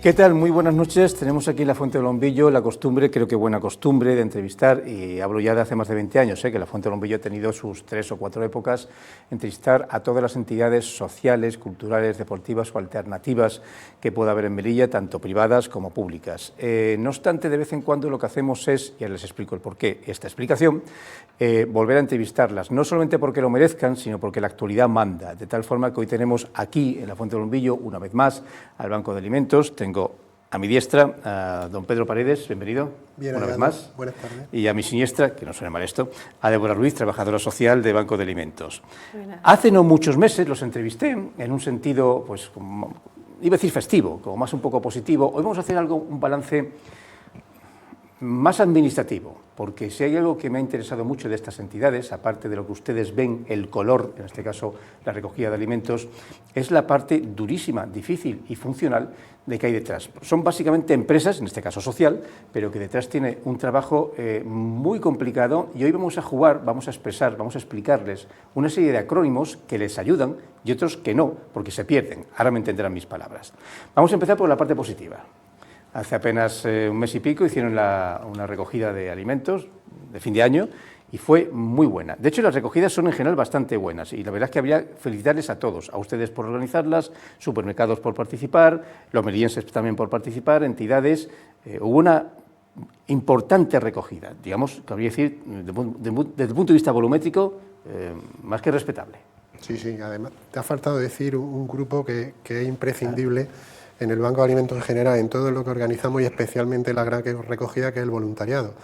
¿Qué tal? Muy buenas noches. Tenemos aquí en la Fuente del Bombillo la costumbre, creo que buena costumbre, de entrevistar, y hablo ya de hace más de 20 años, que la Fuente del Bombillo ha tenido sus 3 o 4 épocas, entrevistar a todas las entidades sociales, culturales, deportivas o alternativas que pueda haber en Melilla, tanto privadas como públicas. No obstante, de vez en cuando lo que hacemos es, y ahora les explico el porqué, esta explicación, volver a entrevistarlas, no solamente porque lo merezcan, sino porque la actualidad manda, de tal forma que hoy tenemos aquí, en la Fuente del Bombillo, una vez más, al Banco de Alimentos. Tengo a mi diestra a don Pedro Paredes, bienvenido. Bien, una vez más. Buenas tardes. Y a mi siniestra, que no suene mal esto, a Débora Ruiz, trabajadora social de Banco de Alimentos. Buenas. Hace no muchos meses los entrevisté en un sentido, pues, iba a decir festivo, como más un poco positivo. Hoy vamos a hacer un balance más administrativo, porque si hay algo que me ha interesado mucho de estas entidades, aparte de lo que ustedes ven, el color, en este caso la recogida de alimentos, es la parte durísima, difícil y funcional de que hay detrás. Son básicamente empresas, en este caso social, pero que detrás tiene un trabajo muy complicado, y hoy vamos a jugar, vamos a expresar, vamos a explicarles una serie de acrónimos que les ayudan y otros que no, porque se pierden. Ahora me entenderán mis palabras. Vamos a empezar por la parte positiva. Hace apenas un mes y pico hicieron una recogida de alimentos de fin de año y fue muy buena. De hecho, las recogidas son en general bastante buenas y la verdad es que habría que felicitarles a todos, a ustedes por organizarlas, supermercados por participar, los melillenses también por participar, entidades. Hubo una importante recogida, digamos, que habría que decir, desde el punto de vista volumétrico, más que respetable. Sí, además, te ha faltado decir un grupo que es imprescindible en el Banco de Alimentos en general, en todo lo que organizamos y especialmente la gran recogida, que es el voluntariado.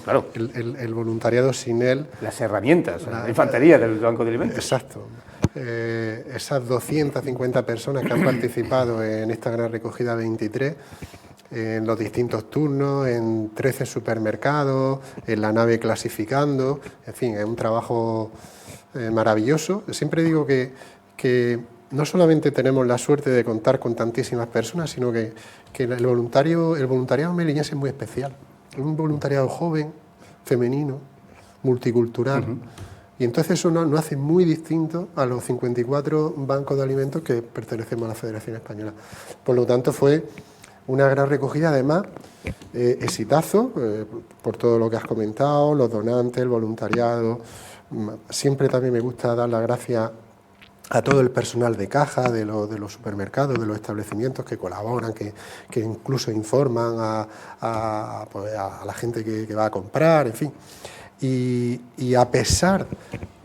Claro. El voluntariado, sin él... Las herramientas, la infantería del Banco de Alimentos. Exacto. Esas 250 personas que han participado en esta gran recogida 23, en los distintos turnos, en 13 supermercados, en la nave clasificando, en fin, es un trabajo maravilloso. Siempre digo que no solamente tenemos la suerte de contar con tantísimas personas, sino que el voluntariado melillense es muy especial. Es un voluntariado joven, femenino, multicultural, y entonces eso nos hace muy distinto a los 54 bancos de alimentos que pertenecemos a la Federación Española. Por lo tanto, fue una gran recogida, además, exitazo, por todo lo que has comentado, los donantes, el voluntariado. Siempre también me gusta dar las gracias a todo el personal de caja, de los supermercados, de los establecimientos que colaboran, que incluso informan a la gente que va a comprar, en fin. Y a pesar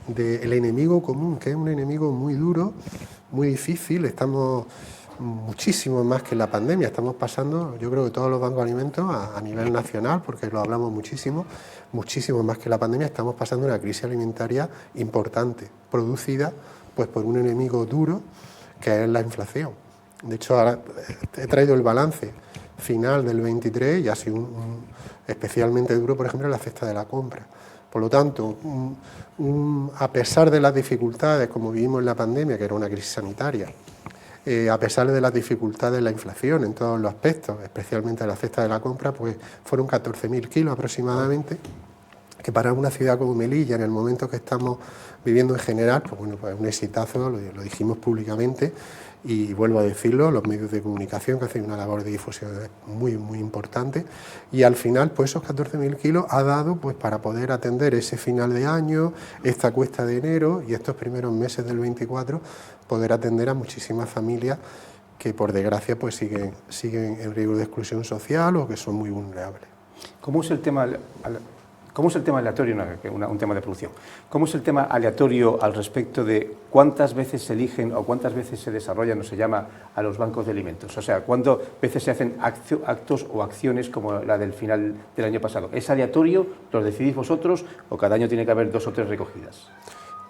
del enemigo común, que es un enemigo muy duro, muy difícil, estamos muchísimo más que en la pandemia, estamos pasando, yo creo que todos los bancos de alimentos a nivel nacional, porque lo hablamos muchísimo más que la pandemia, estamos pasando una crisis alimentaria importante, producida pues por un enemigo duro, que es la inflación. De hecho, ahora he traído el balance final del 23 y ha sido especialmente duro, por ejemplo, en la cesta de la compra. Por lo tanto, a pesar de las dificultades, como vivimos en la pandemia, que era una crisis sanitaria, a pesar de las dificultades de la inflación en todos los aspectos, especialmente en la cesta de la compra, pues fueron 14.000 kilos aproximadamente, que para una ciudad como Melilla, en el momento que estamos viviendo en general, pues bueno, pues un exitazo, lo dijimos públicamente, y vuelvo a decirlo, los medios de comunicación que hacen una labor de difusión muy, muy importante, y al final, pues esos 14.000 kilos ha dado pues para poder atender ese final de año, esta cuesta de enero y estos primeros meses del 24, poder atender a muchísimas familias que por desgracia pues siguen en riesgo de exclusión social o que son muy vulnerables. ¿Cómo es el tema aleatorio, un tema de producción? ¿Cómo es el tema aleatorio al respecto de cuántas veces se eligen o cuántas veces se desarrollan o se llama a los bancos de alimentos? O sea, ¿cuántas veces se hacen actos o acciones como la del final del año pasado? ¿Es aleatorio? ¿Lo decidís vosotros o cada año tiene que haber 2 o 3 recogidas?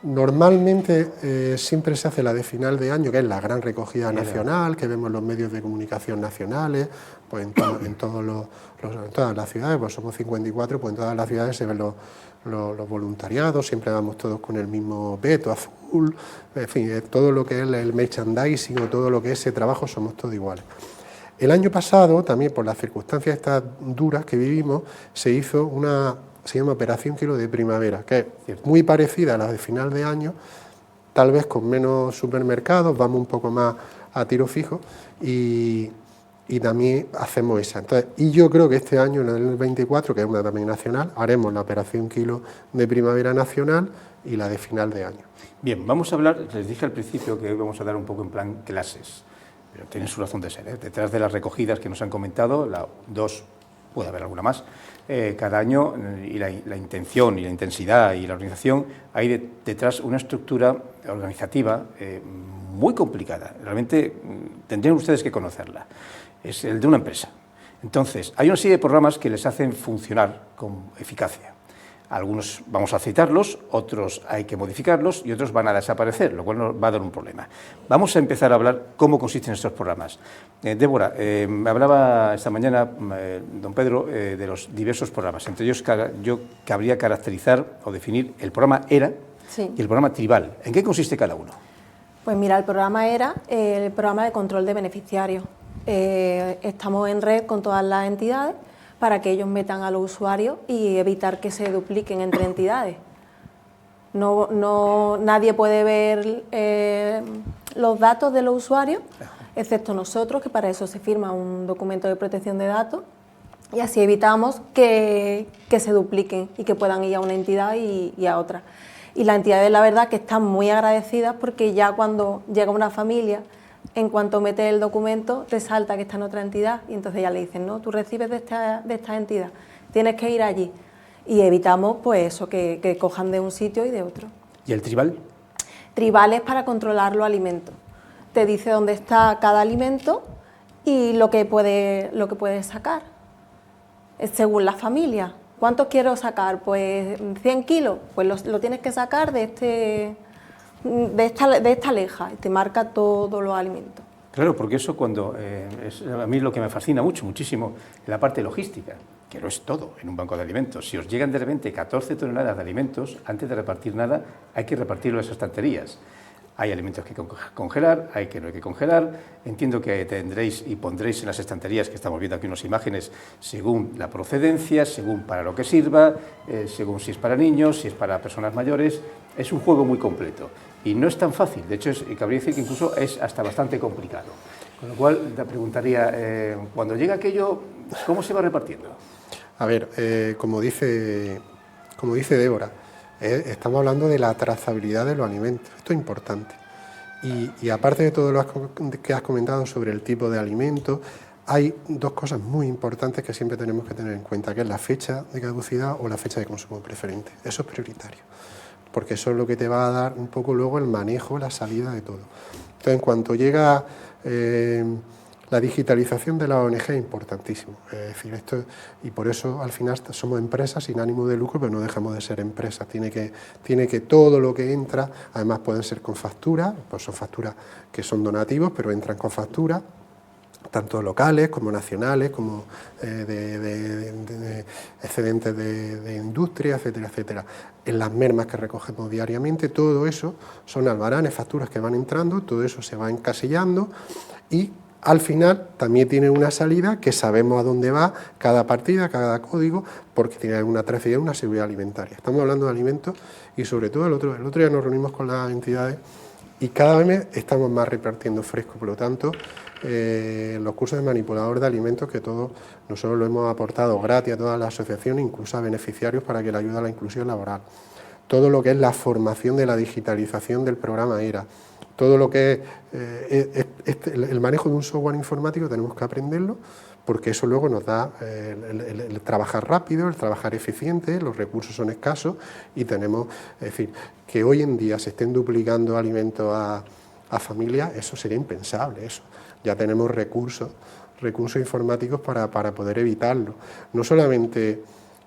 Normalmente siempre se hace la de final de año, que es la gran recogida nacional, que vemos en los medios de comunicación nacionales, pues en todas las ciudades, pues somos 54, pues en todas las ciudades se ven los voluntariados, siempre vamos todos con el mismo veto azul, en fin, todo lo que es el merchandising o todo lo que es ese trabajo somos todos iguales. El año pasado, también por las circunstancias estas duras que vivimos, se hizo se llama Operación Kilo de Primavera, que es muy parecida a la de final de año, tal vez con menos supermercados, vamos un poco más a tiro fijo, y y también hacemos esa. Entonces, y yo creo que este año, en el 24, que es una también nacional, haremos la operación Kilo de primavera nacional y la de final de año. Bien, vamos a hablar, les dije al principio que hoy vamos a dar un poco en plan clases, pero tienen su razón de ser, ¿eh? Detrás de las recogidas que nos han comentado, dos, puede haber alguna más, cada año, y la intención y la intensidad y la organización, hay detrás una estructura organizativa muy complicada. Realmente tendrían ustedes que conocerla. Es el de una empresa. Entonces, hay una serie de programas que les hacen funcionar con eficacia. Algunos vamos a citarlos, otros hay que modificarlos y otros van a desaparecer, lo cual nos va a dar un problema. Vamos a empezar a hablar cómo consisten estos programas. Débora, me hablaba esta mañana don Pedro de los diversos programas. Entre ellos yo cabría caracterizar o definir el programa ERA y el programa Tribal. ¿En qué consiste cada uno? Pues mira, el programa ERA, el programa de control de beneficiarios. Estamos en red con todas las entidades para que ellos metan a los usuarios y evitar que se dupliquen entre entidades. Nadie puede ver los datos de los usuarios, excepto nosotros, que para eso se firma un documento de protección de datos, y así evitamos que se dupliquen y que puedan ir a una entidad y a otra. Y las entidades, la verdad, que están muy agradecidas porque ya cuando llega una familia, en cuanto metes el documento, te salta que está en otra entidad y entonces ya le dicen, no, tú recibes de esta entidad, tienes que ir allí. Y evitamos pues eso, que cojan de un sitio y de otro. ¿Y el tribal? Tribal es para controlar los alimentos. Te dice dónde está cada alimento y lo que puedes sacar, según la familia. ¿Cuántos quiero sacar? Pues 100 kilos, pues lo tienes que sacar de esta leja, y te marca todos los alimentos. Claro, porque eso a mí es lo que me fascina muchísimo, en la parte logística, que lo es todo en un banco de alimentos. Si os llegan de repente 14 toneladas de alimentos, antes de repartir nada, hay que repartirlo en esas estanterías. Hay alimentos que congelar, hay que no hay que congelar. Entiendo que tendréis y pondréis en las estanterías, que estamos viendo aquí unas imágenes, según la procedencia, según para lo que sirva, según si es para niños, si es para personas mayores. Es un juego muy completo y no es tan fácil. De hecho, cabría decir que incluso es hasta bastante complicado. Con lo cual, te preguntaría, cuando llega aquello, ¿cómo se va repartiendo? A ver, como dice Débora, estamos hablando de la trazabilidad de los alimentos. Esto es importante. Y aparte de todo lo que has comentado sobre el tipo de alimento, hay dos cosas muy importantes que siempre tenemos que tener en cuenta, que es la fecha de caducidad o la fecha de consumo preferente. Eso es prioritario, porque eso es lo que te va a dar un poco luego el manejo, la salida de todo. Entonces, en cuanto llega la digitalización de la ONG es importantísimo. Es decir, y por eso al final somos empresas sin ánimo de lucro, pero no dejamos de ser empresas. Tiene que todo lo que entra, además pueden ser con factura, pues son facturas que son donativos, pero entran con factura, tanto locales como nacionales, como de excedentes de industria, etcétera, etcétera. En las mermas que recogemos diariamente, todo eso son albaranes, facturas que van entrando, todo eso se va encasillando y al final también tiene una salida que sabemos a dónde va cada partida, cada código, porque tiene una trazabilidad y una seguridad alimentaria. Estamos hablando de alimentos y sobre todo el otro día nos reunimos con las entidades y cada vez estamos más repartiendo fresco, por lo tanto los cursos de manipulador de alimentos que todos nosotros lo hemos aportado gratis a todas las asociaciones, incluso a beneficiarios para que le ayude a la inclusión laboral. Todo lo que es la formación de la digitalización del programa ERA, todo lo que es el manejo de un software informático tenemos que aprenderlo porque eso luego nos da el trabajar rápido, el trabajar eficiente, los recursos son escasos y tenemos, es decir, que hoy en día se estén duplicando alimentos a familias, eso sería impensable, eso. Ya tenemos recursos informáticos para poder evitarlo. No solamente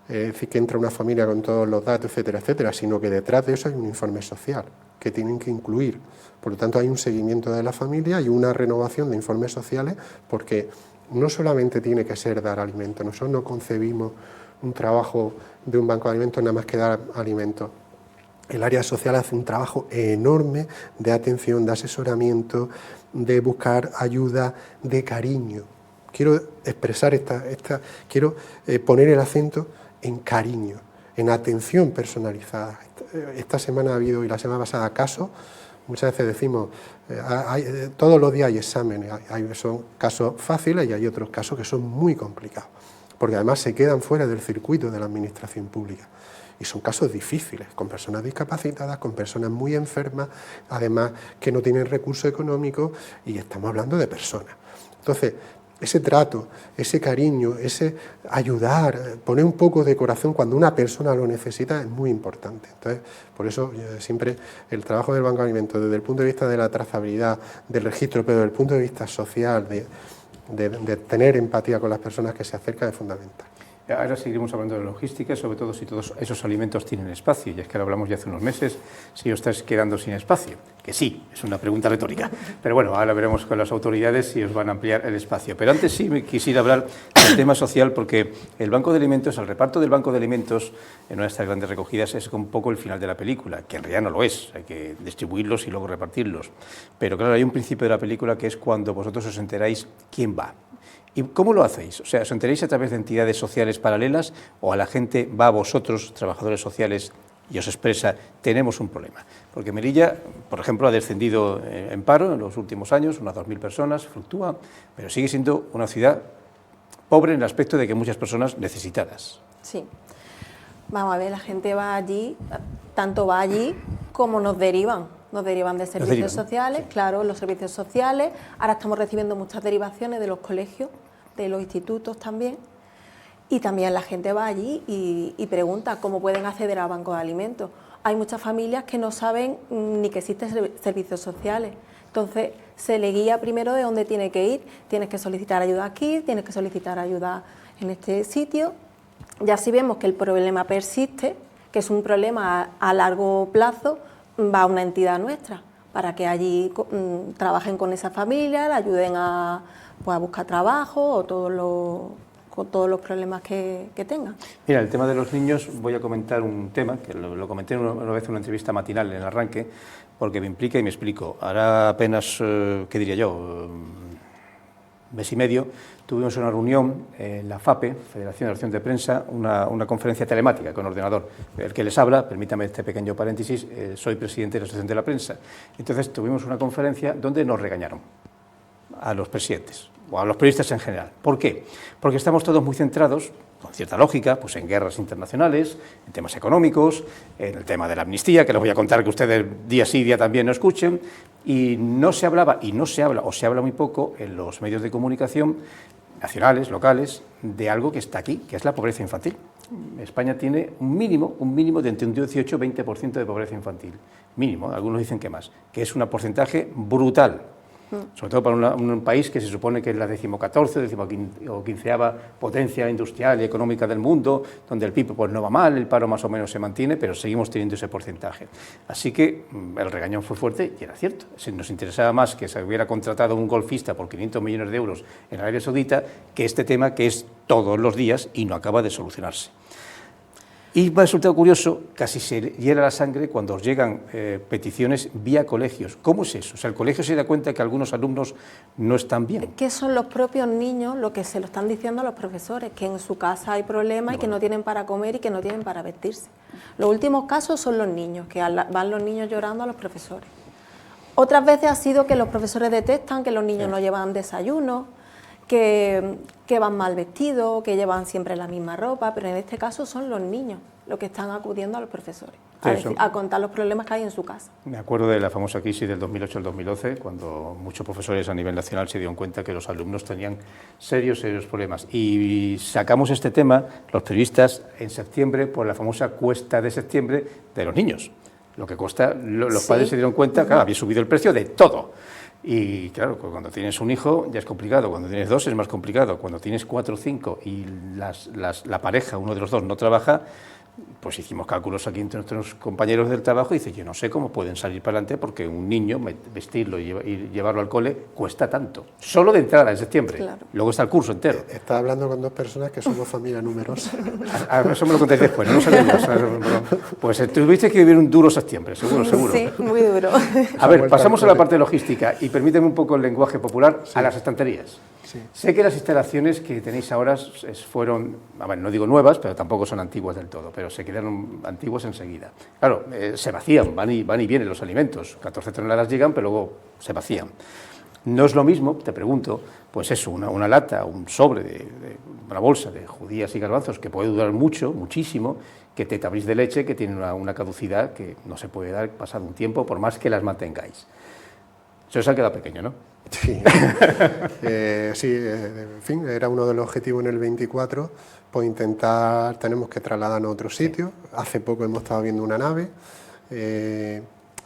decir que entra una familia con todos los datos, etcétera, etcétera, sino que detrás de eso hay un informe social que tienen que incluir. Por lo tanto, hay un seguimiento de la familia y una renovación de informes sociales porque no solamente tiene que ser dar alimentos, nosotros no concebimos un trabajo de un banco de alimentos nada más que dar alimentos. El área social hace un trabajo enorme de atención, de asesoramiento, de buscar ayuda, de cariño. Quiero expresar quiero poner el acento en cariño, en atención personalizada. Esta semana ha habido y la semana pasada casos Muchas veces decimos, todos los días hay exámenes, son casos fáciles y hay otros casos que son muy complicados, porque además se quedan fuera del circuito de la administración pública. Y son casos difíciles, con personas discapacitadas, con personas muy enfermas, además que no tienen recursos económicos, y estamos hablando de personas. Entonces, ese trato, ese cariño, ese ayudar, poner un poco de corazón cuando una persona lo necesita es muy importante. Entonces, por eso siempre el trabajo del Banco de Alimentos, desde el punto de vista de la trazabilidad, del registro, pero desde el punto de vista social, de tener empatía con las personas que se acercan, es fundamental. Ahora seguiremos hablando de logística, sobre todo si todos esos alimentos tienen espacio, y es que lo hablamos ya hace unos meses, si os estáis quedando sin espacio, que sí, es una pregunta retórica, pero bueno, ahora veremos con las autoridades si os van a ampliar el espacio. Pero antes sí me quisiera hablar del tema social, porque el Banco de Alimentos, el reparto del Banco de Alimentos en una de estas grandes recogidas es un poco el final de la película, que en realidad no lo es, hay que distribuirlos y luego repartirlos. Pero claro, hay un principio de la película que es cuando vosotros os enteráis quién va. ¿Y cómo lo hacéis? O sea, ¿os enteráis a través de entidades sociales paralelas o a la gente va a vosotros, trabajadores sociales, y os expresa, tenemos un problema? Porque Melilla, por ejemplo, ha descendido en paro en los últimos años, unas 2.000 personas, fluctúa, pero sigue siendo una ciudad pobre en el aspecto de que hay muchas personas necesitadas. Sí. Vamos a ver, la gente va allí, tanto va allí como nos derivan de servicios sociales, sí. Claro, los servicios sociales. Ahora estamos recibiendo muchas derivaciones de los colegios, de los institutos también, y también la gente va allí y pregunta cómo pueden acceder al banco de alimentos. Hay muchas familias que no saben ni que existen servicios sociales, entonces se le guía primero de dónde tiene que ir, tienes que solicitar ayuda aquí, tienes que solicitar ayuda en este sitio. Ya si vemos que el problema persiste, que es un problema a largo plazo, va a una entidad nuestra para que allí trabajen con esa familia, le ayuden a buscar trabajo o con todos los problemas que tengan. Mira, el tema de los niños, voy a comentar un tema que lo comenté una vez en una entrevista matinal en el arranque, porque me implica y me explico. Ahora apenas, ¿qué diría yo?, mes y medio, tuvimos una reunión en la FAPE, Federación de Relación de Prensa, una conferencia telemática con ordenador. El que les habla, permítame este pequeño paréntesis, soy presidente de la Asociación de la Prensa. Entonces tuvimos una conferencia donde nos regañaron a los presidentes, o a los periodistas en general. ¿Por qué? Porque estamos todos muy centrados, con cierta lógica, pues en guerras internacionales, en temas económicos, en el tema de la amnistía, que les voy a contar que ustedes día sí día también no escuchen, y no se hablaba, y no se habla, o se habla muy poco en los medios de comunicación nacionales, locales, de algo que está aquí, que es la pobreza infantil. España tiene un mínimo de entre un 18 y 20% de pobreza infantil, mínimo, algunos dicen que más, que es un porcentaje brutal. Sobre todo para un país que se supone que es la 14ª o 15ª potencia industrial y económica del mundo, donde el PIB pues no va mal, el paro más o menos se mantiene, pero seguimos teniendo ese porcentaje. Así que el regañón fue fuerte y era cierto. Si nos interesaba más que se hubiera contratado un golfista por 500 millones de euros en Arabia Saudita que este tema que es todos los días y no acaba de solucionarse. Y me ha resultado curioso, casi se hiela la sangre cuando os llegan peticiones vía colegios. ¿Cómo es eso? O sea, el colegio se da cuenta que algunos alumnos no están bien. Que son los propios niños los que se lo están diciendo a los profesores, que en su casa hay problemas y que no tienen para comer y que no tienen para vestirse. Los últimos casos son los niños, que van los niños llorando a los profesores. Otras veces ha sido que los profesores detectan que los niños no llevan desayuno, que van mal vestidos, que llevan siempre la misma ropa, pero en este caso son los niños los que están acudiendo a los profesores, a contar los problemas que hay en su casa. Me acuerdo de la famosa crisis del 2008 al 2012, cuando muchos profesores a nivel nacional se dieron cuenta que los alumnos tenían serios problemas. Y sacamos este tema, los periodistas, en septiembre, por la famosa cuesta de septiembre de los niños. Lo que cuesta, los padres se dieron cuenta, claro, había subido el precio de todo. Y claro, cuando tienes un hijo ya es complicado, cuando tienes dos es más complicado, cuando tienes 4 o 5 y la pareja, uno de los dos, no trabaja, pues hicimos cálculos aquí entre nuestros compañeros del trabajo y dice, yo no sé cómo pueden salir para adelante porque un niño, vestirlo y llevarlo al cole cuesta tanto, solo de entrada en septiembre, claro. Luego está el curso entero. Estás hablando con dos personas que somos familia numerosa. Eso me lo contáis después, no sabía más. Pues tuviste que vivir un duro septiembre, seguro. Sí, muy duro. A ver, pasamos a la parte logística y permíteme un poco el lenguaje popular, sí. A las estanterías. Sí. Sé que las instalaciones que tenéis ahora fueron, a ver, no digo nuevas, pero tampoco son antiguas del todo, pero se quedaron antiguas enseguida. Claro, se vacían, van y vienen los alimentos, 14 toneladas llegan, pero luego se vacían. No es lo mismo, te pregunto, pues eso, una lata, un sobre, una bolsa de judías y garbanzos que puede durar mucho, muchísimo, que Tetabrís de leche que tiene una caducidad que no se puede dar pasado un tiempo por más que las mantengáis. Eso os ha quedado pequeño, ¿no? Sí, en fin, era uno de los objetivos en el 24, pues intentar, tenemos que trasladarnos a otro sitio. Hace poco hemos estado viendo una nave.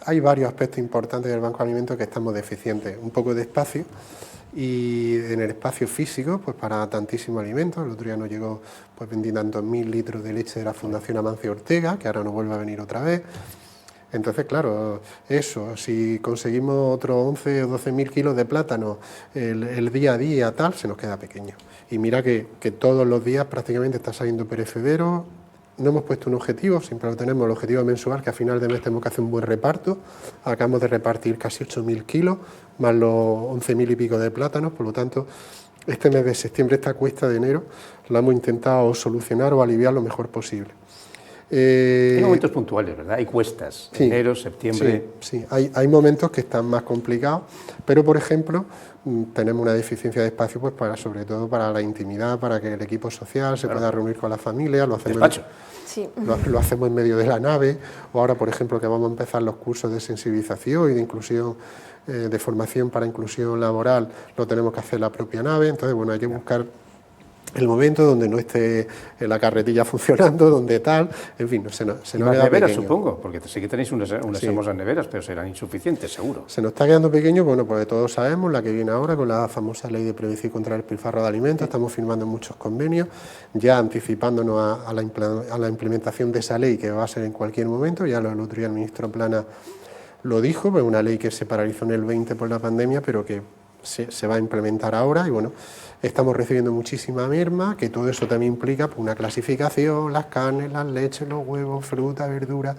Hay varios aspectos importantes del Banco de Alimentos que estamos deficientes. Un poco de espacio, y en el espacio físico, pues para tantísimos alimentos. El otro día nos llegó pues 20.000 litros de leche de la Fundación Amancio Ortega, que ahora nos vuelve a venir otra vez. Entonces, claro, eso, si conseguimos otros 11 o 12.000 kilos de plátano el día a día, tal, se nos queda pequeño. Y mira que todos los días prácticamente está saliendo perecedero. No hemos puesto un objetivo, siempre lo tenemos, el objetivo mensual, que a final de mes tenemos que hacer un buen reparto. Acabamos de repartir casi 8.000 kilos, más los 11.000 y pico de plátanos, por lo tanto, este mes de septiembre, esta cuesta de enero, la hemos intentado solucionar o aliviar lo mejor posible. Hay momentos puntuales, ¿verdad? Hay cuestas, sí, enero, septiembre... Sí, hay momentos que están más complicados, pero por ejemplo, tenemos una deficiencia de espacio, pues sobre todo para la intimidad, para que el equipo social se pueda reunir con la familia, lo hacemos, lo hacemos en medio de la nave, o ahora por ejemplo que vamos a empezar los cursos de sensibilización y de inclusión, de formación para inclusión laboral, lo tenemos que hacer en la propia nave. Entonces bueno, hay que buscar el momento donde no esté la carretilla funcionando, donde tal, en fin, se nos y más queda neveras, pequeño. Supongo, porque sí que tenéis unas hermosas neveras, pero serán insuficientes, seguro. Se nos está quedando pequeño, bueno, porque todos sabemos, la que viene ahora con la famosa Ley de Prevención contra el Despilfarro de Alimentos, estamos firmando muchos convenios, ya anticipándonos a la implementación de esa ley, que va a ser en cualquier momento. Ya el otro día el ministro Plana lo dijo, pues una ley que se paralizó en el 20 por la pandemia, pero que se va a implementar ahora. Y bueno, estamos recibiendo muchísima merma, que todo eso también implica pues, una clasificación, las carnes, las leches, los huevos, fruta, verdura.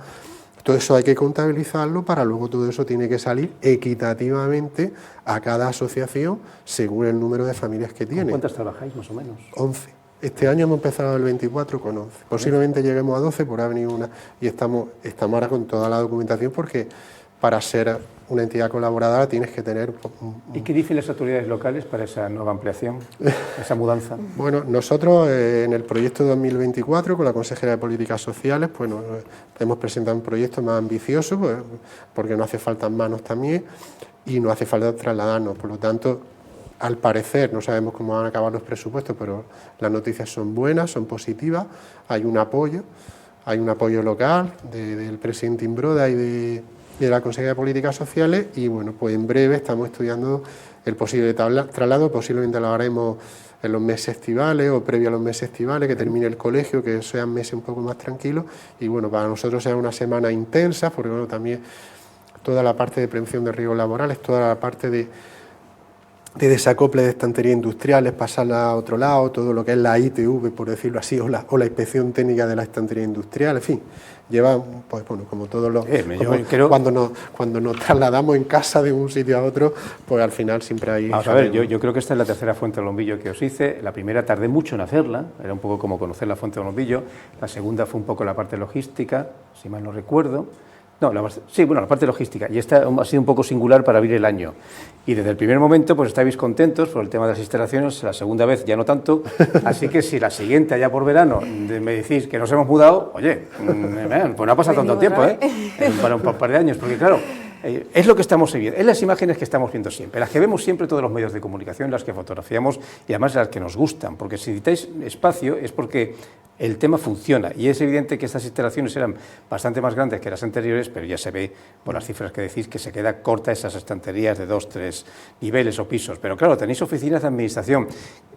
Todo eso hay que contabilizarlo, para luego todo eso tiene que salir equitativamente a cada asociación según el número de familias que tiene. ¿Cuántas trabajáis más o menos? 11. Este año hemos empezado el 24 con 11. Posiblemente lleguemos a 12, por haber venido una. Y estamos ahora con toda la documentación, porque para ser una entidad colaboradora tienes que tener... ¿Y qué dicen las autoridades locales para esa nueva ampliación, esa mudanza? Bueno, nosotros en el proyecto 2024, con la Consejera de Políticas Sociales, pues hemos presentado un proyecto más ambicioso, pues, porque nos hace falta manos también y no hace falta trasladarnos. Por lo tanto, al parecer, no sabemos cómo van a acabar los presupuestos, pero las noticias son buenas, son positivas, hay un apoyo local del presidente Imbroda y de la Consejería de Políticas Sociales, y bueno, pues en breve estamos estudiando el posible traslado. Posiblemente lo haremos en los meses estivales o previo a los meses estivales, que termine el colegio, que sean meses un poco más tranquilos, y bueno, para nosotros será una semana intensa, porque bueno, también toda la parte de prevención de riesgos laborales, toda la parte de desacople de estanterías industriales, pasarla a otro lado, todo lo que es la ITV, por decirlo así, o la inspección técnica de la estantería industrial, en fin, lleva, pues bueno, como todos los... Cuando nos trasladamos en casa de un sitio a otro, pues al final siempre hay... Vamos a ver, yo creo que esta es la tercera fuente de Lombillo que os hice. La primera tardé mucho en hacerla, era un poco como conocer la fuente de Lombillo. La segunda fue un poco la parte logística, si mal no recuerdo. No, la parte logística, y esta ha sido un poco singular para abrir el año. Y desde el primer momento pues estáis contentos por el tema de las instalaciones, la segunda vez ya no tanto, así que si la siguiente, allá por verano, me decís que nos hemos mudado, oye, pues no ha pasado tanto tiempo, para un par de años, porque claro, es lo que estamos viendo, es las imágenes que estamos viendo siempre, las que vemos siempre todos los medios de comunicación, las que fotografiamos y además las que nos gustan, porque si necesitáis espacio es porque el tema funciona, y es evidente que estas instalaciones eran bastante más grandes que las anteriores, pero ya se ve por las cifras que decís que se queda corta esas estanterías de 2, 3 niveles o pisos. Pero claro, tenéis oficinas de administración.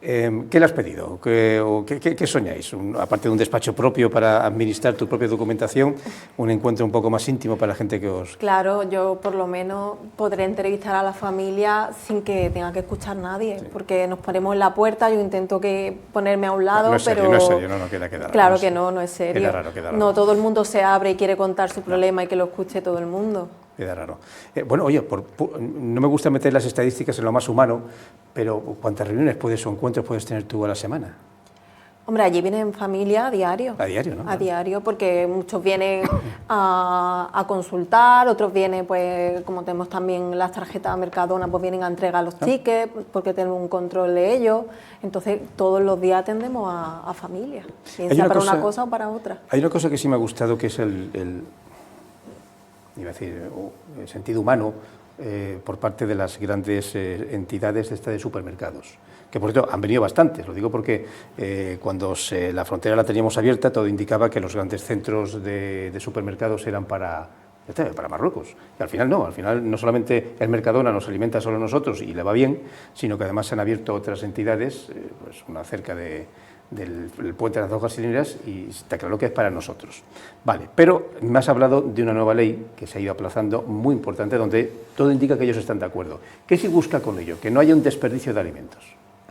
¿Qué le has pedido? ¿Qué soñáis? Aparte de un despacho propio para administrar tu propia documentación, un encuentro un poco más íntimo para la gente que os... Claro, yo por lo menos podré entrevistar a la familia sin que tenga que escuchar nadie, sí. Porque nos ponemos en la puerta, yo intento ponerme a un lado, no es serio, pero... No es serio, no queda raro. Claro que no es serio. Queda raro. No todo el mundo se abre y quiere contar su problema y que lo escuche todo el mundo. Queda raro. Bueno, oye, no me gusta meter las estadísticas en lo más humano, pero ¿cuántas reuniones o encuentros puedes tener tú a la semana? Hombre, allí vienen familia a diario. A diario, ¿no? A diario, porque muchos vienen a consultar, otros vienen, pues, como tenemos también las tarjetas Mercadona, pues vienen a entregar los tickets, porque tenemos un control de ellos. Entonces, todos los días atendemos a familias, bien sea para una cosa o para otra. Hay una cosa que sí me ha gustado, que es iba a decir, el sentido humano por parte de las grandes entidades de supermercados, que por cierto han venido bastantes. Lo digo porque cuando la frontera la teníamos abierta, todo indicaba que los grandes centros de supermercados eran para Marruecos, y al final no solamente el Mercadona nos alimenta solo a nosotros y le va bien, sino que además se han abierto otras entidades, pues una cerca del puente de las dos gasolineras, y está claro que es para nosotros. Vale, pero me has hablado de una nueva ley que se ha ido aplazando, muy importante, donde todo indica que ellos están de acuerdo. ¿Qué se busca con ello? Que no haya un desperdicio de alimentos.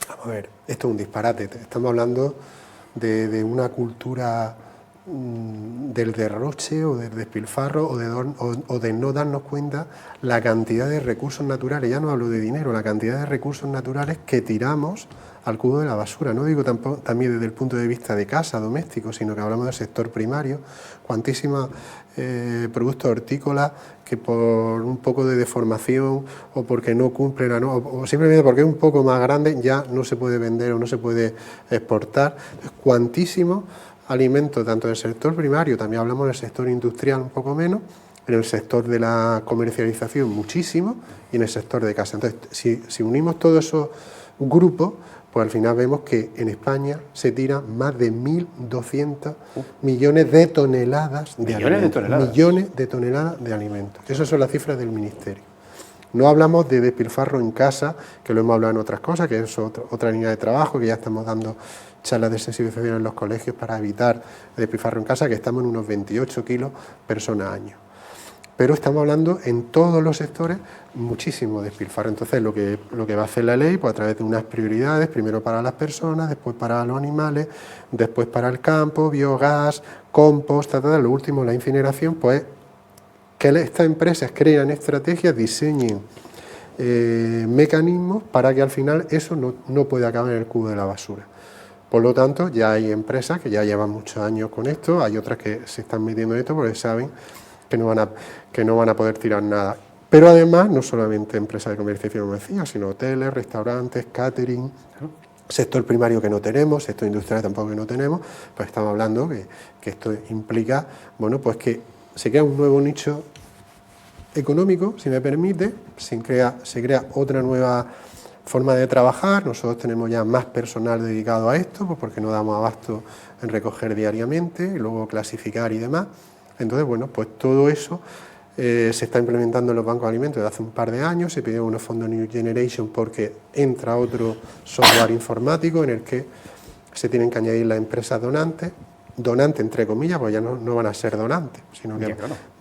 Vamos a ver, esto es un disparate. Estamos hablando de una cultura del derroche o del despilfarro o de no darnos cuenta la cantidad de recursos naturales, ya no hablo de dinero, la cantidad de recursos naturales que tiramos al cubo de la basura. No digo también desde el punto de vista de casa, doméstico, sino que hablamos del sector primario, cuantísimos productos hortícolas que por un poco de deformación o porque no cumplen o simplemente porque es un poco más grande ya no se puede vender o no se puede exportar. Cuantísimos alimentos, tanto del sector primario, también hablamos del sector industrial un poco menos, en el sector de la comercialización muchísimo y en el sector de casa. Entonces, si unimos todos esos grupos, pues al final vemos que en España se tiran más de 1.200 millones de toneladas de alimentos. Millones de toneladas de alimentos. Esas son las cifras del Ministerio. No hablamos de despilfarro en casa, que lo hemos hablado en otras cosas, que es otra línea de trabajo, que ya estamos dando charlas de sensibilización en los colegios para evitar el despilfarro en casa, que estamos en unos 28 kilos persona año. Pero estamos hablando en todos los sectores muchísimo despilfarro. Entonces lo que va a hacer la ley, pues a través de unas prioridades, primero para las personas, después para los animales, después para el campo, biogás, compost, lo último, la incineración, pues que estas empresas crean estrategias, diseñen mecanismos para que al final eso no pueda acabar en el cubo de la basura. Por lo tanto, ya hay empresas que ya llevan muchos años con esto, hay otras que se están metiendo en esto porque saben que no van a poder tirar nada. Pero además, no solamente empresas de comercialización, como decía, sino hoteles, restaurantes, catering, sector primario que no tenemos, sector industrial tampoco que no tenemos, pues estamos hablando que esto implica, bueno, pues que se crea un nuevo nicho económico, si me permite, se crea otra nueva forma de trabajar. Nosotros tenemos ya más personal dedicado a esto, pues porque no damos abasto en recoger diariamente y luego clasificar y demás. Entonces, bueno, pues todo eso se está implementando en los bancos de alimentos desde hace un par de años. Se pide unos fondos New Generation porque entra otro software informático en el que se tienen que añadir las empresas donantes entre comillas, pues ya no van a ser donantes, sino que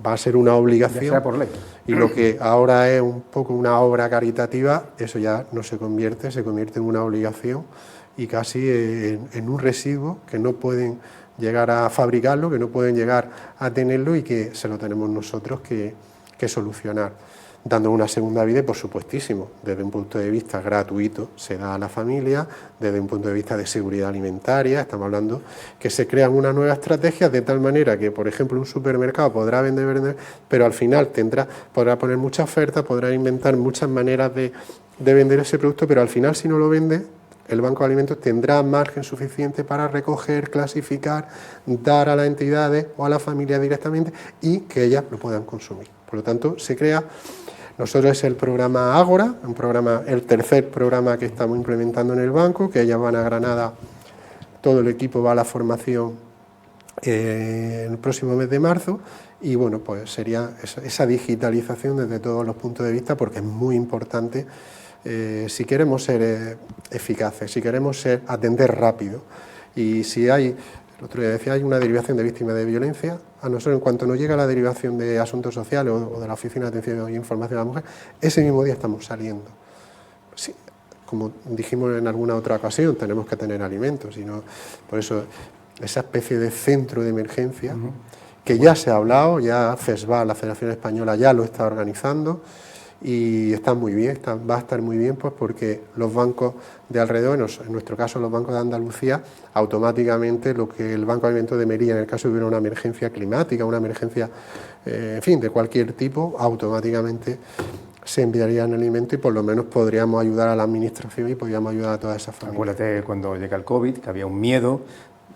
va a ser una obligación. Ya sea por ley. Y lo que ahora es un poco una obra caritativa, eso ya no se convierte en una obligación y casi en un residuo que no pueden llegar a fabricarlo, que no pueden llegar a tenerlo y que se lo tenemos nosotros que solucionar, dando una segunda vida y, por supuestísimo, desde un punto de vista gratuito se da a la familia, desde un punto de vista de seguridad alimentaria, estamos hablando que se crean unas nuevas estrategias de tal manera que, por ejemplo, un supermercado podrá vender, pero al final podrá poner mucha oferta, podrá inventar muchas maneras de vender ese producto, pero al final si no lo vende, el Banco de Alimentos tendrá margen suficiente para recoger, clasificar, dar a las entidades o a las familias directamente y que ellas lo puedan consumir. Por lo tanto, se crea, nosotros es el programa Ágora, el tercer programa que estamos implementando en el banco, que ellas van a Granada, todo el equipo va a la formación el próximo mes de marzo y bueno, pues sería esa digitalización desde todos los puntos de vista porque es muy importante. Si queremos ser eficaces, si queremos atender rápido y si el otro día decía, hay una derivación de víctimas de violencia, a nosotros en cuanto nos llega la derivación de asuntos sociales o de la Oficina de Atención e Información a la Mujer, ese mismo día estamos saliendo. Sí, como dijimos en alguna otra ocasión, tenemos que tener alimentos, por eso esa especie de centro de emergencia que ya se ha hablado, ya FESVA, la Federación Española, ya lo está organizando y está muy bien, va a estar muy bien, pues porque los bancos de alrededor, en nuestro caso los bancos de Andalucía, automáticamente lo que el Banco de Alimentos de Melilla, en el caso de hubiera una emergencia climática, una emergencia, en fin, de cualquier tipo, automáticamente se enviarían alimento y por lo menos podríamos ayudar a la administración y podríamos ayudar a todas esas familias. Acuérdate cuando llega el COVID, que había un miedo,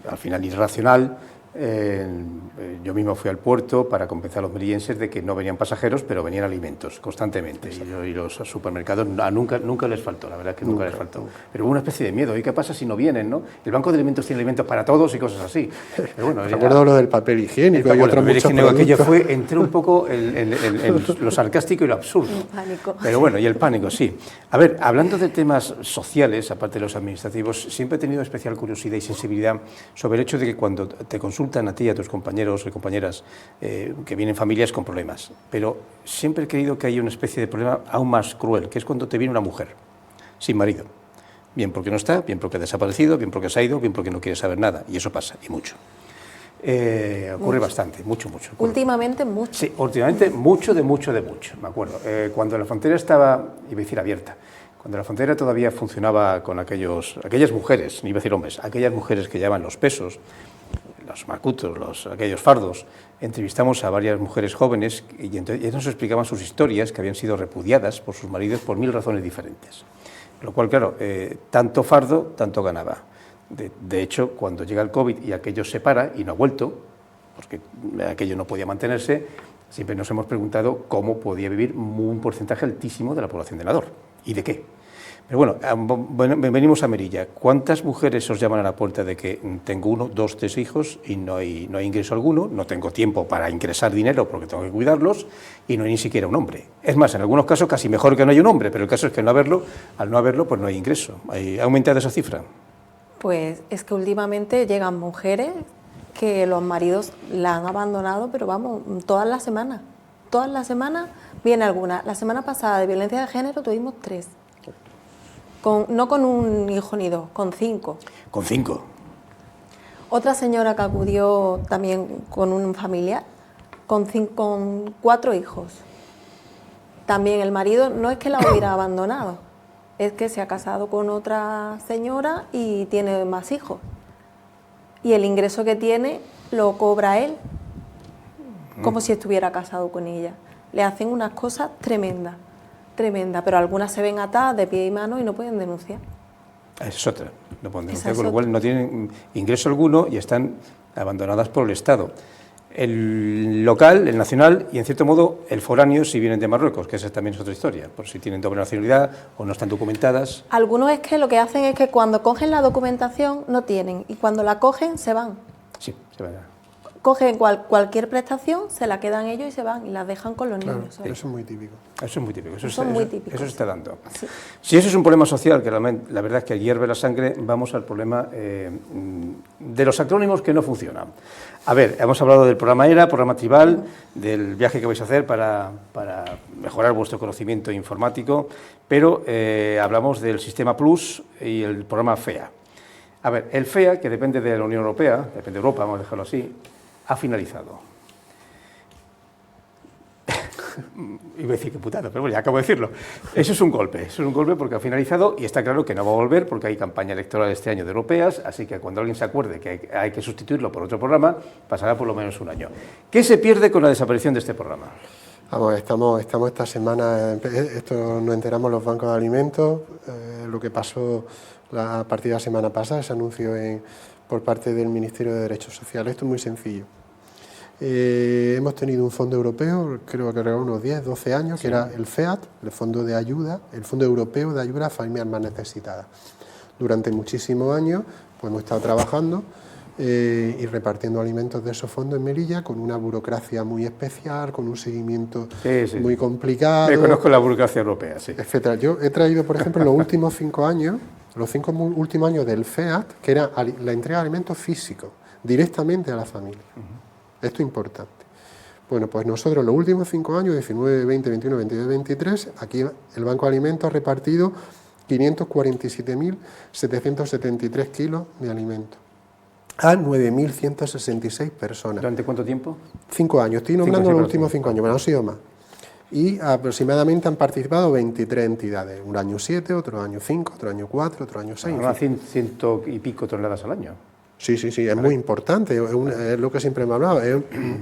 al final irracional. Yo mismo fui al puerto para convencer a los melillenses de que no venían pasajeros, pero venían alimentos constantemente. Y los supermercados nunca les faltó, la verdad es que nunca les faltó. Pero hubo una especie de miedo. ¿Y qué pasa si no vienen? ¿No? El Banco de Alimentos tiene alimentos para todos y cosas así. Pero bueno, recuerdo lo del papel higiénico y otros muchos productos. Aquello fue, entré un poco en lo sarcástico y lo absurdo. El pánico. Pero bueno, y el pánico, sí. A ver, hablando de temas sociales, aparte de los administrativos, siempre he tenido especial curiosidad y sensibilidad sobre el hecho de que cuando te consultan a ti y a tus compañeros y compañeras que vienen familias con problemas, pero siempre he creído que hay una especie de problema aún más cruel, que es cuando te viene una mujer sin marido, bien porque no está, bien porque ha desaparecido, bien porque se ha ido, bien porque no quiere saber nada, y eso pasa, y mucho. Ocurre bastante, mucho. Ocurre. Últimamente mucho. Sí, últimamente mucho, me acuerdo. Cuando la frontera estaba, iba a decir abierta, cuando la frontera todavía funcionaba con aquellas mujeres, ni iba a decir hombres, aquellas mujeres que llevaban los pesos, los macutos, aquellos fardos, entrevistamos a varias mujeres jóvenes y entonces nos explicaban sus historias, que habían sido repudiadas por sus maridos por 1000 razones diferentes. Lo cual, claro, tanto fardo, tanto ganaba. De hecho, cuando llega el COVID y aquello se para y no ha vuelto, porque aquello no podía mantenerse, siempre nos hemos preguntado cómo podía vivir un porcentaje altísimo de la población de Nador y de qué. Pero bueno, venimos a Melilla. ¿Cuántas mujeres os llaman a la puerta de que tengo 1, 2, 3 hijos y no hay ingreso alguno, no tengo tiempo para ingresar dinero porque tengo que cuidarlos y no hay ni siquiera un hombre? Es más, en algunos casos casi mejor que no haya un hombre, pero el caso es que al no haberlo, pues no hay ingreso. ¿Ha aumentado esa cifra? Pues es que últimamente llegan mujeres que los maridos la han abandonado, pero vamos, todas las semanas viene alguna. La semana pasada de violencia de género tuvimos 3. No con un hijo ni 2, con 5. Con 5. Otra señora que acudió también con un familiar, con 4 hijos. También el marido no es que la hubiera abandonado, es que se ha casado con otra señora y tiene más hijos. Y el ingreso que tiene lo cobra él, como si estuviera casado con ella. Le hacen unas cosas tremendas, pero algunas se ven atadas de pie y mano y no pueden denunciar. Esa es otra, no pueden denunciar, con lo cual no tienen ingreso alguno y están abandonadas por el Estado. El local, el nacional y en cierto modo el foráneo si vienen de Marruecos, que esa también es otra historia, por si tienen doble nacionalidad o no están documentadas. Algunos es que lo que hacen es que cuando cogen la documentación no tienen y cuando la cogen se van. Sí, se van. Cogen cualquier prestación, se la quedan ellos y se van y las dejan con los niños. Claro, eso es muy típico. Eso es muy típico, eso se está dando. Sí. Si eso es un problema social, que la verdad es que hierve la sangre, vamos al problema de los acrónimos que no funcionan. A ver, hemos hablado del programa ERA, programa tribal, del viaje que vais a hacer para mejorar vuestro conocimiento informático, pero hablamos del sistema Plus y el programa FEA. A ver, el FEA, que depende de la Unión Europea, depende de Europa, vamos a dejarlo así, ha finalizado. Iba a decir que putada, pero bueno, ya acabo de decirlo. Eso es un golpe porque ha finalizado y está claro que no va a volver porque hay campaña electoral este año de europeas, así que cuando alguien se acuerde que hay que sustituirlo por otro programa, pasará por lo menos un año. ¿Qué se pierde con la desaparición de este programa? Vamos, estamos esta semana, esto nos enteramos los bancos de alimentos, lo que pasó a partir de la semana pasada, ese anuncio por parte del Ministerio de Derechos Sociales. Esto es muy sencillo. Hemos tenido un fondo europeo, creo que era unos 10, 12 años, que era el FEAD, el Fondo de Ayuda, el Fondo Europeo de Ayuda a Familias Más Necesitadas. Durante muchísimos años pues hemos estado trabajando y repartiendo alimentos de esos fondos en Melilla con una burocracia muy especial, con un seguimiento muy complicado. Me conozco la burocracia europea, sí. Etcétera. Yo he traído, por ejemplo, los últimos 5 años, los 5 últimos años del FEAD, que era la entrega de alimentos físicos, directamente a la familia. Esto es importante. Bueno, pues nosotros los últimos 5 años, 19, 20, 21, 22, 23, aquí el Banco de Alimentos ha repartido 547.773 kilos de alimentos. a 9.166 personas. ¿Durante cuánto tiempo? 5 años, estoy nombrando los últimos 5 años, pero no han sido más. Y aproximadamente han participado 23 entidades, un año 7, otro año 5, otro año 4, otro año 6. Ahora 100 y pico toneladas al año. Sí, es muy importante, es lo que siempre me hablaba, es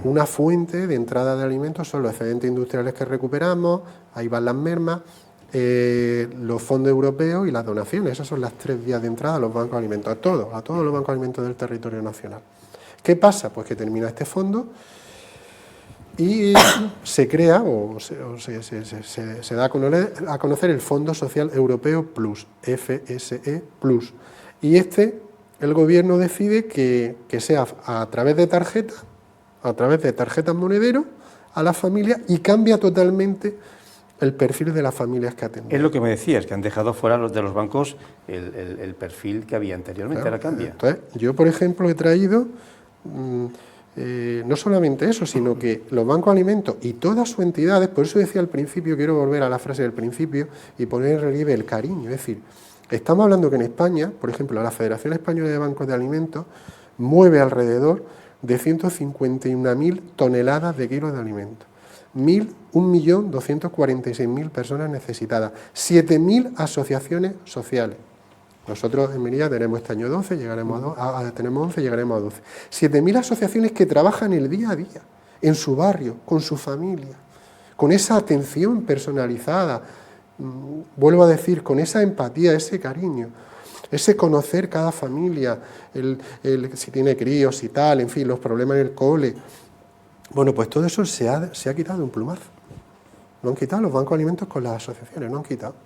una fuente de entrada de alimentos, son los excedentes industriales que recuperamos, ahí van las mermas, los fondos europeos y las donaciones, esas son las 3 vías de entrada a los bancos de alimentos, a todos los bancos de alimentos del territorio nacional. ¿Qué pasa? Pues que termina este fondo y se crea se da a conocer el Fondo Social Europeo Plus, FSE Plus, y el gobierno decide que sea a través de tarjetas monedero a las familias y cambia totalmente el perfil de las familias que atenden. Es lo que me decías, que han dejado fuera de los bancos el perfil que había anteriormente, Claro, ahora cambia. Entonces, yo, por ejemplo, he traído no solamente eso, sino que los bancos de alimentos y todas sus entidades, por eso decía al principio, quiero volver a la frase del principio y poner en relieve el cariño, es decir, estamos hablando que en España, por ejemplo, la Federación Española de Bancos de Alimentos mueve alrededor de 151.000 toneladas de kilos de alimentos, 1.246.000 personas necesitadas, 7.000 asociaciones sociales. Nosotros en Melilla tenemos este año 12, tenemos 11, llegaremos a 12. 7.000 asociaciones que trabajan el día a día, en su barrio, con su familia, con esa atención personalizada, vuelvo a decir, con esa empatía, ese cariño, ese conocer cada familia, si tiene críos y tal, en fin, los problemas en el cole. Bueno, pues todo eso se ha quitado de un plumazo. Lo han quitado los bancos de alimentos con las asociaciones, no han quitado.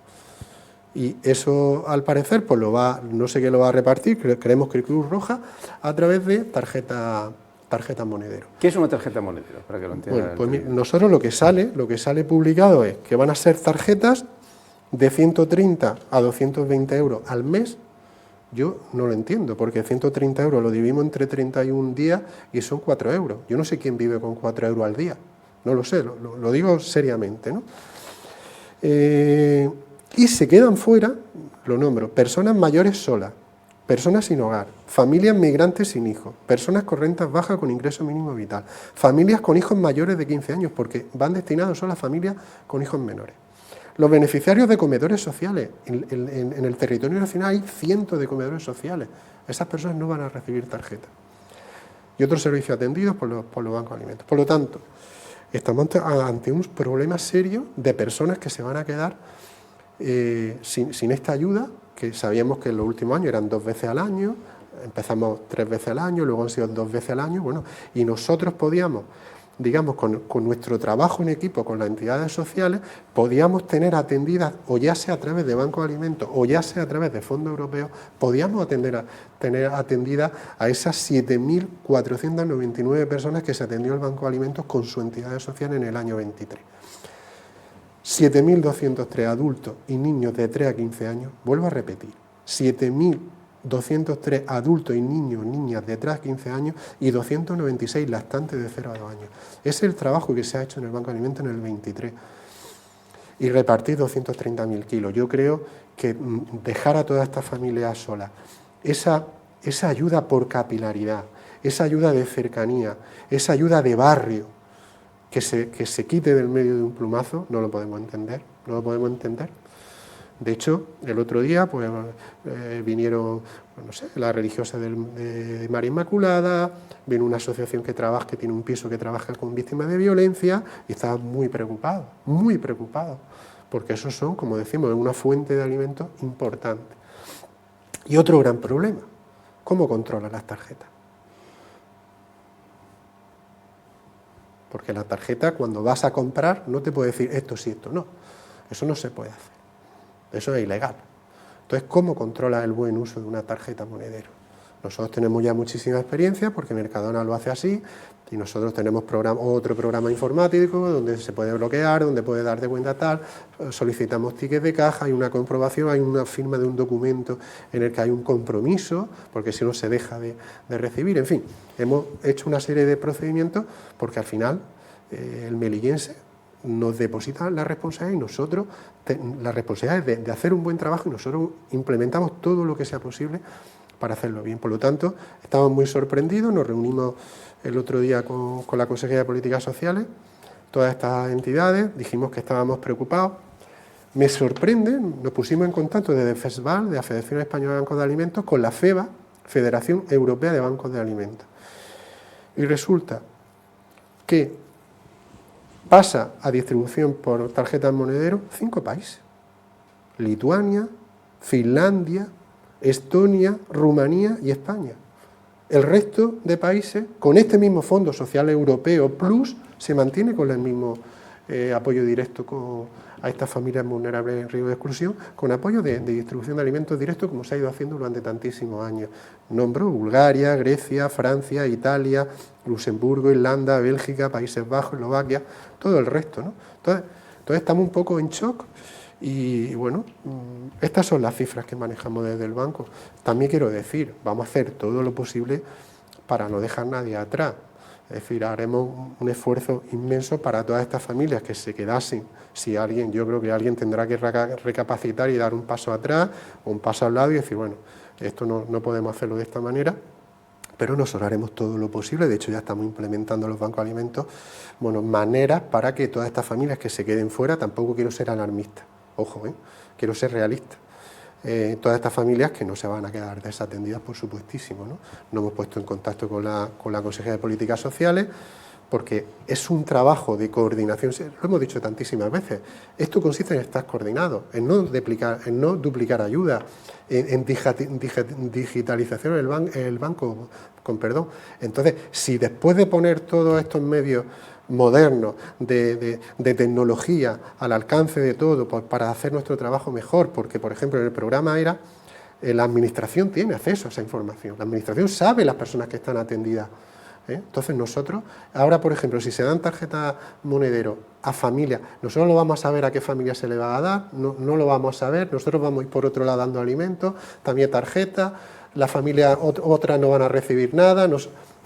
Y eso, al parecer, pues no sé quién lo va a repartir, creemos que Cruz Roja, a través de tarjetas monedero. ¿Qué es una tarjeta monedero? Para que lo entiendan. Bueno, pues nosotros lo que sale publicado es que van a ser tarjetas de 130 a 220 euros al mes. Yo no lo entiendo, porque 130 euros lo dividimos entre 31 días y son 4 euros. Yo no sé quién vive con 4 euros al día, no lo sé, lo digo seriamente, ¿no? Y se quedan fuera, lo nombro, personas mayores solas, personas sin hogar, familias migrantes sin hijos, personas con rentas bajas con ingreso mínimo vital, familias con hijos mayores de 15 años, porque van destinados solo a familias con hijos menores. Los beneficiarios de comedores sociales, en el territorio nacional hay cientos de comedores sociales, esas personas no van a recibir tarjeta. Y otros servicios atendidos por los bancos de alimentos. Por lo tanto, estamos ante un problema serio de personas que se van a quedar sin esta ayuda, que sabíamos que en los últimos años eran 2 veces al año, empezamos 3 veces al año, luego han sido 2 veces al año, bueno, y nosotros podíamos, digamos, con nuestro trabajo en equipo con las entidades sociales, podíamos tener atendidas, o ya sea a través de bancos de alimentos, o ya sea a través de fondos europeos, podíamos tener atendidas a esas 7.499 personas que se atendió el Banco de Alimentos con su entidades sociales en el año 23. 7.203 adultos y niños de 3 a 15 años, vuelvo a repetir, 7.203 adultos y niñas de 3 a 15 años y 296 lactantes de 0 a 2 años. Ese es el trabajo que se ha hecho en el Banco de Alimentos en el 23. Y repartir 230.000 kilos. Yo creo que dejar a todas estas familias solas, esa ayuda por capilaridad, esa ayuda de cercanía, esa ayuda de barrio, que se quite del medio de un plumazo, no lo podemos entender, De hecho, el otro día pues, vinieron, no sé, las religiosas de María Inmaculada, vino una asociación que tiene un piso que trabaja con víctimas de violencia y estaban muy preocupados, porque esos son, como decimos, una fuente de alimentos importante. Y otro gran problema, ¿cómo controlan las tarjetas? Porque la tarjeta, cuando vas a comprar, no te puede decir esto sí, esto no. Eso no se puede hacer. Eso es ilegal. Entonces, ¿cómo controla el buen uso de una tarjeta monedero? Nosotros tenemos ya muchísima experiencia, porque Mercadona lo hace así, y nosotros tenemos otro programa informático donde se puede bloquear, donde puede dar de cuenta tal, solicitamos tickets de caja, hay una comprobación, hay una firma de un documento en el que hay un compromiso, porque si no se deja de recibir, en fin, hemos hecho una serie de procedimientos porque al final el melillense nos deposita la responsabilidad y nosotros, la responsabilidad es de hacer un buen trabajo y nosotros implementamos todo lo que sea posible hacerlo bien. Por lo tanto, estamos muy sorprendidos, nos reunimos el otro día con la Consejería de Políticas Sociales, todas estas entidades, dijimos que estábamos preocupados. Me sorprende, nos pusimos en contacto desde FESVAL, de la Federación Española de Bancos de Alimentos, con la FEBA, Federación Europea de Bancos de Alimentos. Y resulta que pasa a distribución por tarjetas monedero 5 países: Lituania, Finlandia, Estonia, Rumanía y España. El resto de países, con este mismo Fondo Social Europeo Plus, se mantiene con el mismo apoyo directo a estas familias vulnerables en riesgo de exclusión, con apoyo de distribución de alimentos directos, como se ha ido haciendo durante tantísimos años. Nombro Bulgaria, Grecia, Francia, Italia, Luxemburgo, Irlanda, Bélgica, Países Bajos, Eslovaquia, todo el resto, ¿no? Entonces estamos un poco en shock. Y bueno, estas son las cifras que manejamos desde el banco. También quiero decir, vamos a hacer todo lo posible para no dejar nadie atrás. Es decir, haremos un esfuerzo inmenso para todas estas familias que se quedasen. Si alguien, yo creo que alguien tendrá que recapacitar y dar un paso atrás o un paso al lado y decir, bueno, esto no podemos hacerlo de esta manera, pero nosotros haremos todo lo posible. De hecho, ya estamos implementando los bancos de alimentos, bueno, maneras para que todas estas familias que se queden fuera, tampoco quiero ser alarmista. Ojo, quiero ser realista. Todas estas familias que no se van a quedar desatendidas, por supuestísimo, ¿no? Nos hemos puesto en contacto con la Consejería de Políticas Sociales, porque es un trabajo de coordinación, lo hemos dicho tantísimas veces, esto consiste en estar coordinados, en no duplicar ayuda, en digitalización el banco, con perdón. Entonces, si después de poner todos estos medios modernos, de tecnología al alcance de todo, pues para hacer nuestro trabajo mejor, porque por ejemplo en el programa ERA la administración tiene acceso a esa información, la administración sabe las personas que están atendidas. Entonces nosotros, ahora por ejemplo, si se dan tarjetas monedero a familias, nosotros no vamos a saber a qué familia se le va a dar, no lo vamos a saber, nosotros vamos a ir por otro lado dando alimentos, también tarjetas, las familias otras no van a recibir nada,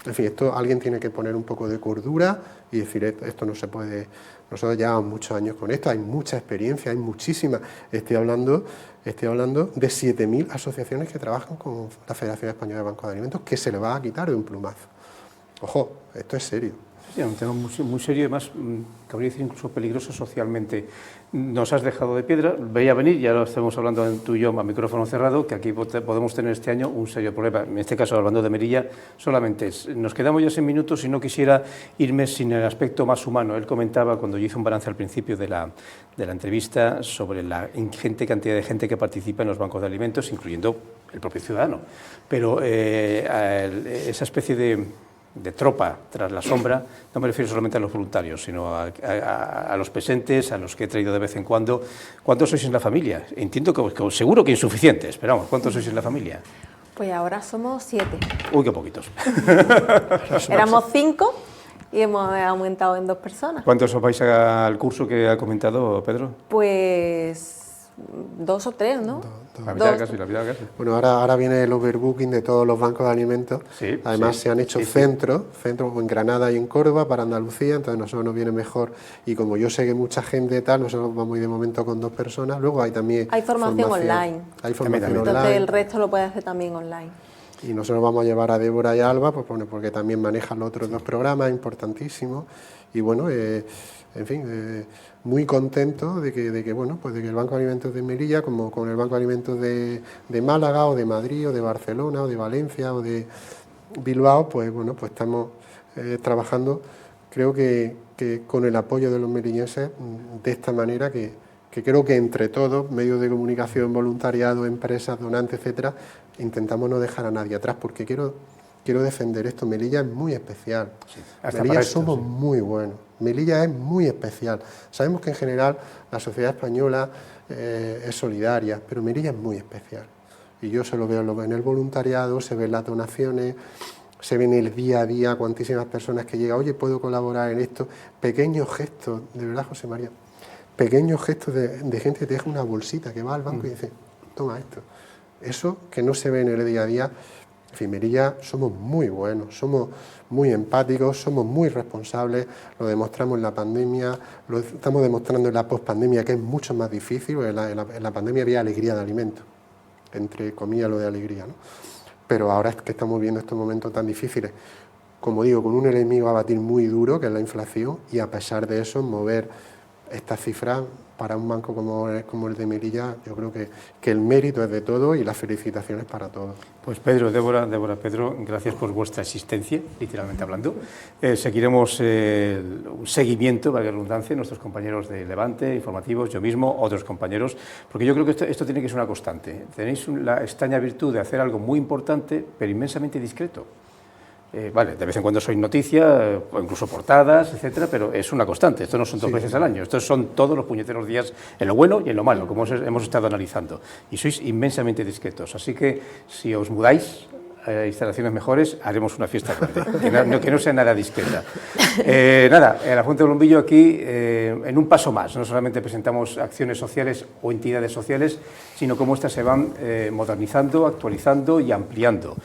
en fin, esto alguien tiene que poner un poco de cordura y decir, esto no se puede. Nosotros llevamos muchos años con esto, hay mucha experiencia, hay muchísima. Estoy hablando de 7.000 asociaciones que trabajan con la Federación Española de Bancos de Alimentos, que se le va a quitar de un plumazo. Ojo, esto es serio. Sí, un tema muy serio y además, cabría decir, incluso peligroso socialmente. Nos has dejado de piedra, veía venir, ya lo estamos hablando tú y yo a micrófono cerrado, que aquí podemos tener este año un serio problema. En este caso, hablando de Melilla, solamente nos quedamos ya 6 minutos y no quisiera irme sin el aspecto más humano. Él comentaba, cuando yo hice un balance al principio de la entrevista, sobre la ingente cantidad de gente que participa en los bancos de alimentos, incluyendo el propio ciudadano. Pero esa especie de tropa tras la sombra, no me refiero solamente a los voluntarios, sino a los presentes, a los que he traído de vez en cuando. ¿Cuántos sois en la familia? Entiendo que seguro que insuficientes, pero vamos, ¿cuántos sois en la familia? Pues ahora somos 7. Uy, qué poquitos. Éramos 5 y hemos aumentado en 2 personas. ¿Cuántos os vais al curso que ha comentado Pedro? Pues 2 o 3, ¿no? La mitad casi. Bueno, ahora viene el overbooking de todos los bancos de alimentos. Sí, además se han hecho centros en Granada y en Córdoba para Andalucía, entonces a nosotros nos viene mejor. Y como yo sé que mucha gente tal, nosotros vamos a ir de momento con 2 personas. Luego hay también formación online. Hay formación Entonces online. el resto lo puede hacer también online. Y nosotros vamos a llevar a Débora y a Alba, pues, porque también manejan los otros 2 programas importantísimos. Y bueno, en fin, muy contento de que el Banco de Alimentos de Melilla, como con el Banco de Alimentos de Málaga, o de Madrid, o de Barcelona, o de Valencia, o de Bilbao, pues estamos trabajando, creo que con el apoyo de los melillenses, de esta manera que creo que entre todos, medios de comunicación, voluntariado, empresas, donantes, etcétera, intentamos no dejar a nadie atrás, porque quiero defender esto. Melilla es muy especial. Sí, Melilla somos muy buenos. Melilla es muy especial. Sabemos que en general la sociedad española es solidaria, pero Melilla es muy especial. Y yo se lo veo en el voluntariado, se ven las donaciones, se ve en el día a día cuantísimas personas que llegan, oye, puedo colaborar en esto. Pequeños gestos, de verdad, José María, pequeños gestos de gente que te deja una bolsita, que va al banco y dice, toma esto. Eso que no se ve en el día a día. En fin, Melilla somos muy buenos, somos muy empáticos, somos muy responsables, lo demostramos en la pandemia, lo estamos demostrando en la pospandemia, que es mucho más difícil, porque en la pandemia había alegría de alimentos, entre comillas lo de alegría, ¿no? pero ahora es que estamos viendo estos momentos tan difíciles, como digo, con un enemigo a batir muy duro, que es la inflación, y a pesar de eso, mover estas cifras para un banco como el de Melilla, yo creo que el mérito es de todos y las felicitaciones para todos. Pues Pedro, Débora, Pedro, gracias por vuestra existencia, literalmente hablando. Seguiremos un seguimiento, valga la redundancia, nuestros compañeros de Levante, informativos, yo mismo, otros compañeros, porque yo creo que esto tiene que ser una constante. Tenéis la extraña virtud de hacer algo muy importante, pero inmensamente discreto. Vale, de vez en cuando soy noticia, o incluso portadas, etcétera, pero es una constante. Esto no son 2 veces al año, estos son todos los puñeteros días, en lo bueno y en lo malo, como hemos estado analizando. Y sois inmensamente discretos, así que si os mudáis a instalaciones mejores, haremos una fiesta grande, que no sea nada discreta. Nada, la Fuente del Bombillo aquí, en un paso más, no solamente presentamos acciones sociales o entidades sociales, sino cómo estas se van modernizando, actualizando y ampliando,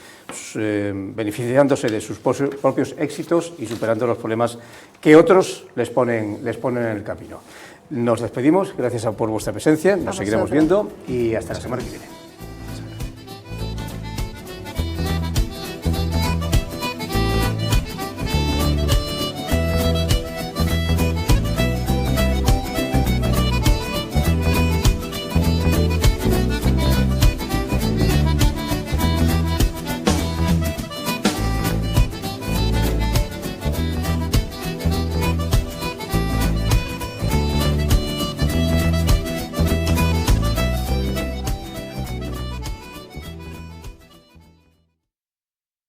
beneficiándose de sus propios éxitos y superando los problemas que otros les ponen en el camino. Nos despedimos, gracias por vuestra presencia, nos seguiremos viendo y hasta la semana que viene.